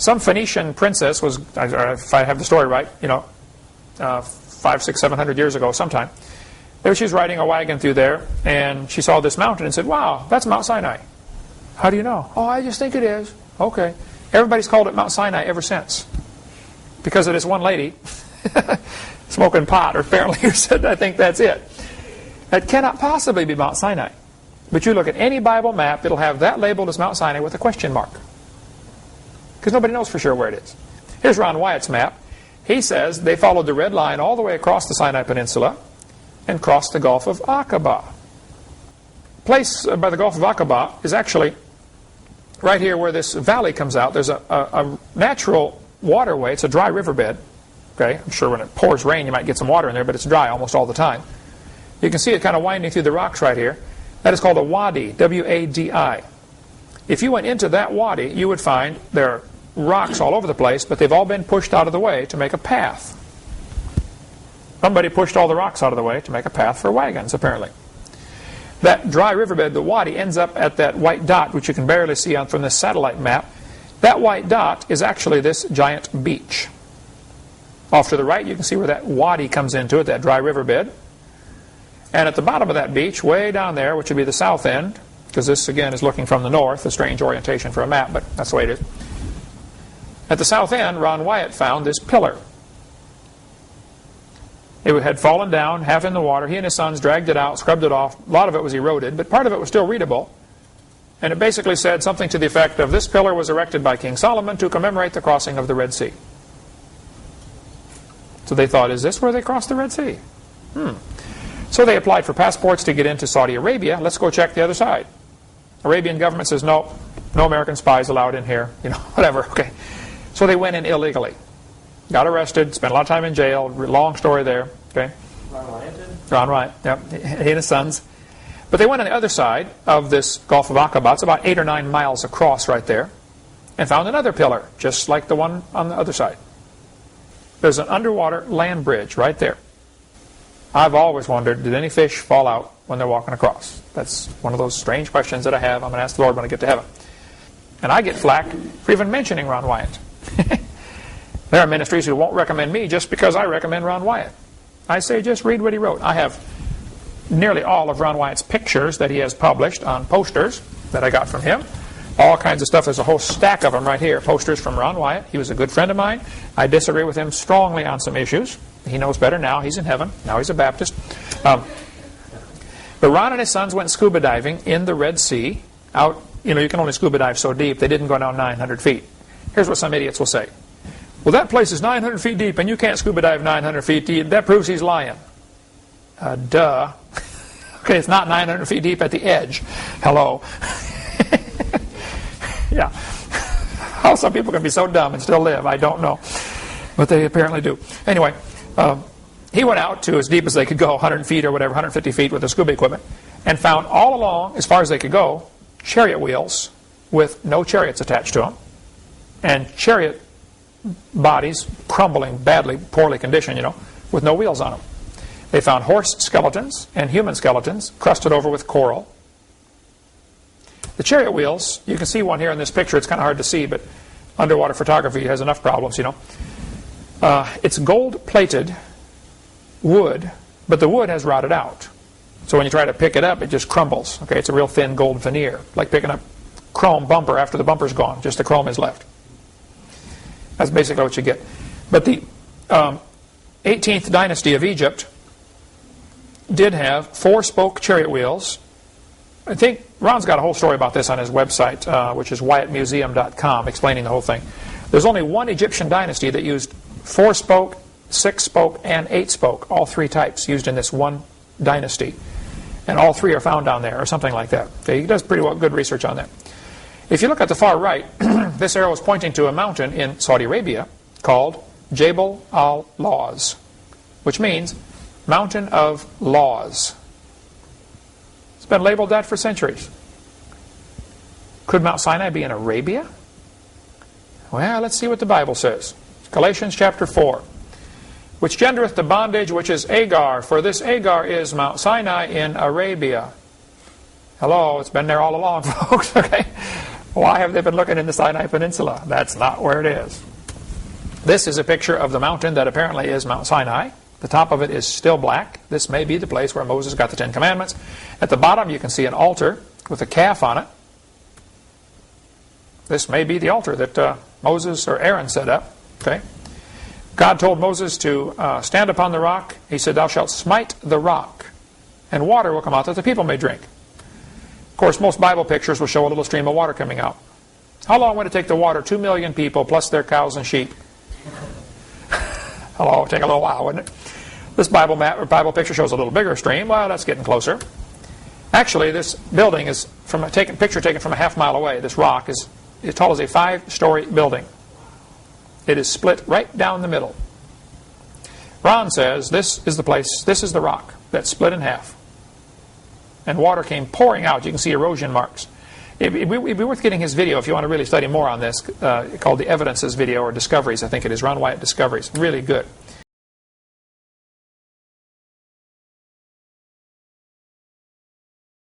some Phoenician princess was, if I have the story right, 500, 600, 700 years ago sometime. There she was riding a wagon through there, and she saw this mountain and said, wow, that's Mount Sinai. How do you know? Oh, I just think it is. Okay. Everybody's called it Mount Sinai ever since. Because of this one lady smoking pot, or apparently, who said, I think that's it. That cannot possibly be Mount Sinai. But you look at any Bible map, it'll have that labeled as Mount Sinai with a question mark. Because nobody knows for sure where it is. Here's Ron Wyatt's map. He says they followed the red line all the way across the Sinai Peninsula and crossed the Gulf of Aqaba. Place by the Gulf of Aqaba is actually right here where this valley comes out. There's a natural waterway. It's a dry riverbed. Okay, I'm sure when it pours rain you might get some water in there, but it's dry almost all the time. You can see it kind of winding through the rocks right here. That is called a wadi, W-A-D-I. If you went into that wadi, you would find there are rocks all over the place, but they've all been pushed out of the way to make a path. Somebody pushed all the rocks out of the way to make a path for wagons, apparently. That dry riverbed, the wadi, ends up at that white dot, which you can barely see from this satellite map. That white dot is actually this giant beach. Off to the right, you can see where that wadi comes into it, that dry riverbed. And at the bottom of that beach, way down there, which would be the south end, because this, again, is looking from the north, a strange orientation for a map, but that's the way it is. At the south end, Ron Wyatt found this pillar. It had fallen down, half in the water. He and his sons dragged it out, scrubbed it off. A lot of it was eroded, but part of it was still readable. And it basically said something to the effect of, this pillar was erected by King Solomon to commemorate the crossing of the Red Sea. So they thought, is this where they crossed the Red Sea? So they applied for passports to get into Saudi Arabia. Let's go check the other side. Arabian government says, no American spies allowed in here. Whatever. Okay. So they went in illegally. Got arrested, spent a lot of time in jail. Long story there. Okay. Ron Wyatt did? Ron Wyatt, yep. He and his sons. But they went on the other side of this Gulf of Aqaba. It's about 8 or 9 miles across right there. And found another pillar, just like the one on the other side. There's an underwater land bridge right there. I've always wondered, did any fish fall out when they're walking across? That's one of those strange questions that I have. I'm going to ask the Lord when I get to heaven. And I get flack for even mentioning Ron Wyatt. There are ministries who won't recommend me just because I recommend Ron Wyatt. I say just read what he wrote. I have nearly all of Ron Wyatt's pictures that he has published on posters that I got from him. All kinds of stuff. There's a whole stack of them right here. Posters from Ron Wyatt. He was a good friend of mine. I disagree with him strongly on some issues. He knows better now. He's in heaven. Now he's a Baptist. But Ron and his sons went scuba diving in the Red Sea. Out, you can only scuba dive so deep. They didn't go down 900 feet. Here's what some idiots will say. Well, that place is 900 feet deep, and you can't scuba dive 900 feet deep. That proves he's lying. Duh. Okay, it's not 900 feet deep at the edge. Hello. Yeah. How some people can be so dumb and still live, I don't know. But they apparently do. Anyway, he went out to as deep as they could go, 100 feet or whatever, 150 feet with the scuba equipment, and found all along, as far as they could go, chariot wheels with no chariots attached to them, and chariot bodies crumbling badly, poorly conditioned, with no wheels on them. They found horse skeletons and human skeletons crusted over with coral. The chariot wheels, you can see one here in this picture. It's kind of hard to see, but underwater photography has enough problems, It's gold-plated wood, but the wood has rotted out. So when you try to pick it up, it just crumbles. Okay, it's a real thin gold veneer, like picking up chrome bumper after the bumper's gone. Just the chrome is left. That's basically what you get. But the 18th dynasty of Egypt did have 4-spoke chariot wheels. I think Ron's got a whole story about this on his website, which is WyattMuseum.com, explaining the whole thing. There's only one Egyptian dynasty that used 4-spoke, 6-spoke, and 8-spoke, all 3 types used in this one dynasty. And all 3 are found down there, or something like that. Okay, he does pretty good research on that. If you look at the far right, this arrow is pointing to a mountain in Saudi Arabia called Jabal al-Laws, which means Mountain of Laws. It's been labeled that for centuries. Could Mount Sinai be in Arabia? Well, let's see what the Bible says. Galatians chapter 4. Which gendereth the bondage which is Agar, for this Agar is Mount Sinai in Arabia. Hello, it's been there all along, folks. Okay, Why have they been looking in the Sinai Peninsula? That's not where it is. This is a picture of the mountain that apparently is Mount Sinai. The top of it is still black. This may be the place where Moses got the Ten Commandments. At the bottom you can see an altar with a calf on it. This may be the altar that Moses or Aaron set up. Okay. God told Moses to stand upon the rock. He said, "Thou shalt smite the rock, and water will come out that the people may drink." Of course, most Bible pictures will show a little stream of water coming out. How long would it take to water 2 million people plus their cows and sheep? Hello, it would take a little while, wouldn't it? This Bible picture shows a little bigger stream. Well, that's getting closer. Actually, this building is from a picture taken from a half-mile away. This rock is as tall as a 5-story building. It is split right down the middle. Ron says this is the place, this is the rock that's split in half. And water came pouring out. You can see erosion marks. It'd be worth getting his video if you want to really study more on this, called the Evidences video, or Discoveries, I think it is. Ron Wyatt Discoveries. Really good.